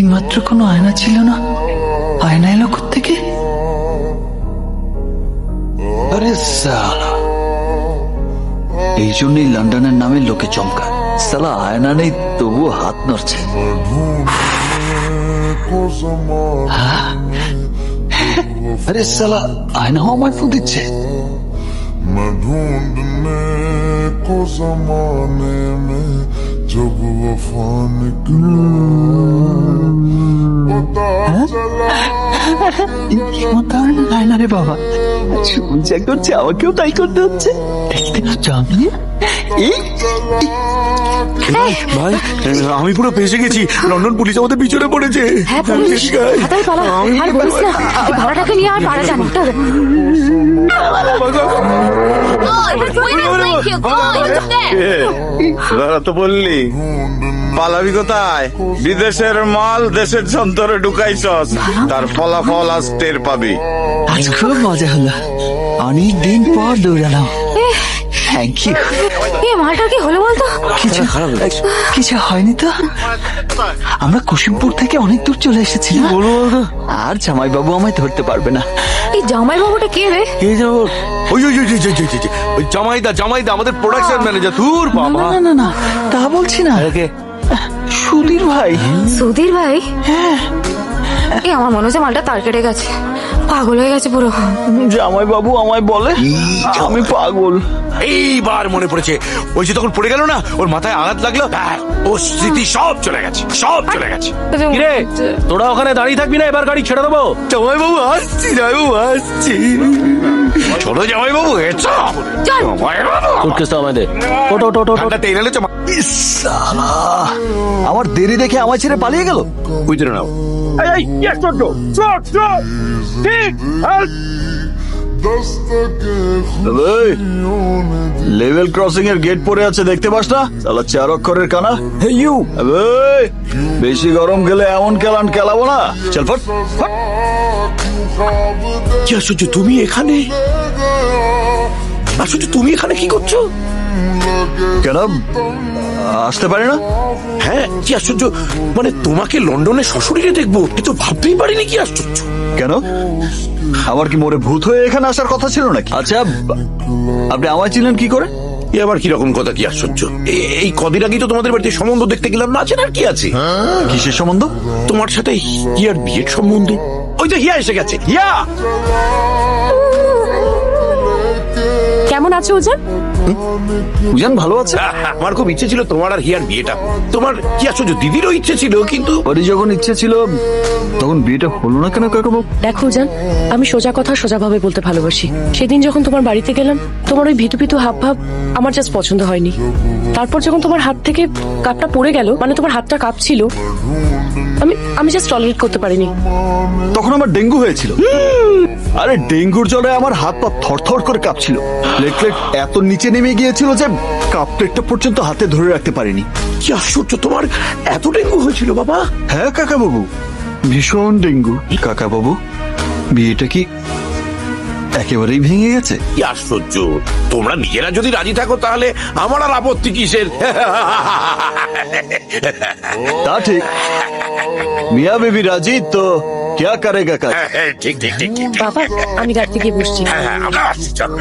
মাত্র কোনো আয়না ছিল না, আয়না এলো কোত্থেকে? আরে সালা, এই জন্যই লন্ডনের নামে লোকে চমকা। সালা আয়না নেই তবুও হাত নড়ছে। আরে সালা আয়নাও আমার ফু দিচ্ছে। मैं ढूंढने को जमाने में जब वफा निकले पता चला আয়না রে বাবা, শুনছি করছে, আমাকেও তাই করতে হচ্ছে। দেখতে পাচ্ছ আমি? ভাই আমি পুরো ফেসে গেছি, লন্ডন পুলিশ আমাদের পিছনে পড়েছে। হ্যাঁ পুলিশ, তাড়াতাড়ি পালা। আর বলিস না, এই ভাড়াটাকে নিয়ে আর পারা যায় না। তোরা তো বললি পালাবি কোথায়? বিদেশের মাল দেশের যন্ত্রে ঢুকাইছস, তার ফলাফল আজ টের পাবি। আজ খুব মজা হলো, অনেক দিন পর দৌড়ালাম। Thank you. মালটা কি হলো বলতো? কিছু হয়নি তো, আমরা কুসুমপুর থেকে অনেক দূর চলে এসেছি। আর জামাইবাবু আমায় ধরতে পারবে না। এই জামাই বাবুটা কে রে? কে যাবো? ওই জামাইদা আমাদের প্রোডাকশন ম্যানেজার। দূর বাবা, না না না, তা বলছি না। সুধীর ভাই। সুধীর ভাই? হ্যাঁ। এই আমার মনে হচ্ছে মালটা তার কেটে গেছে, পাগল হয়ে গেছে পুরো। জামাইবাবু আমায় বলে আমি পাগল। এইবার মনে পড়েছে, ওই যে তখন পড়ে গেল না, ওর মাথায় আঘাত লাগলো, ও স্মৃতি সব চলে গেছে। কিরে তোরা ওখানে দাঁড়িয়ে থাকবি না, এবার গাড়ি ছেড়ে দেবো। জামাইবাবু আসছি, চলো জামাইবাবু, সুটকেসটা আমায় দে। ওটো আমার দেরি দেখে আমায় ছেড়ে পালিয়ে গেল। বুঝতে নাও। লেভেল ক্রসিং এর গেট পড়ে আছে, দেখতে পাস না? সালা 4 অক্ষরের কানা। বেশি গরম গেলে এমন কেলান কেলাবো না। চল ফট। কি আশ্চর্য, তুমি এখানে? আশ্চর্য, তুমি এখানে কি করছো? কেন আসতে পারি না? হ্যাঁ, কি আশ্চর্য, মানে তোমাকে লন্ডনে শ্বশুরিরে দেখবো এ তো ভাবতেই পারিনি। কি আশ্চর্য। কেন, আমার কি মোড়ে ভূত হয়ে এখানে আসার কথা ছিল নাকি? আচ্ছা, আপনি আমায় চিনলেন কি করে? এ আবার কিরকম কথা? কি আশ্চর্য, এই কদিন আগেই তো তোমাদের বাড়িতে সম্বন্ধ দেখতে গেলাম, না আছে আর কি আছে? কিসের সম্বন্ধ? তোমার সাথে হিয়ার বিয়ের সম্বন্ধ। ওই তো হিয়া এসে গেছে। হিয়া, কেমন আছো ওজন? উজান ভালো আছে। আমার খুব ইচ্ছে ছিল তোমার আর হিয়ার বিয়েটা। তোমার কি আশ্চর্য, দিদিরও ইচ্ছে ছিল, কিন্তু ওরই যখন ইচ্ছে ছিল তখন বিয়েটা হলো না কেন কাকাবাবু? দেখো জান, আমি সোজা কথা সোজাভাবে বলতে ভালোবাসি। সেদিন যখন তোমার বাড়িতে গেলাম, তোমার ওই ভিতু ভিতু হাব ভাব আমার জাস্ট পছন্দ হয়নি। তারপর যখন তোমার হাত থেকে কাপটা পড়ে গেল, মানে তোমার হাতটা কাঁপছিল, আমি জাস্ট টলারেট করতে পারিনি। তখন আমার ডেঙ্গু হয়েছিল। আরে ডেঙ্গুর জ্বরে আমার হাত পা থরথর করে কাঁপছিল। প্লেটলেট এত নিচে নেমে গিয়েছিল যে কাপ প্লেটটা পর্যন্ত হাতে ধরে রাখতে পারিনি। কি আশ্চর্য, তোমার এত ডেঙ্গু হয়েছিল বাবা? হ্যাঁ কাকাবাবু, ভীষণ ডেঙ্গু। কাকাবাবু, বিয়েটা কি একেবারেই ভেঙে গেছে? কি আশ্চর্য, তোমরা নিজেরা যদি রাজি থাকো তাহলে আমার আর আপত্তি কিসের? তা ঠিক, মিয়া বেবি রাজি তো क्या करेगा? ঠিক। বাবা, আমি গাড়িতে গিয়ে বসছি। আমরা আসছি, চলো।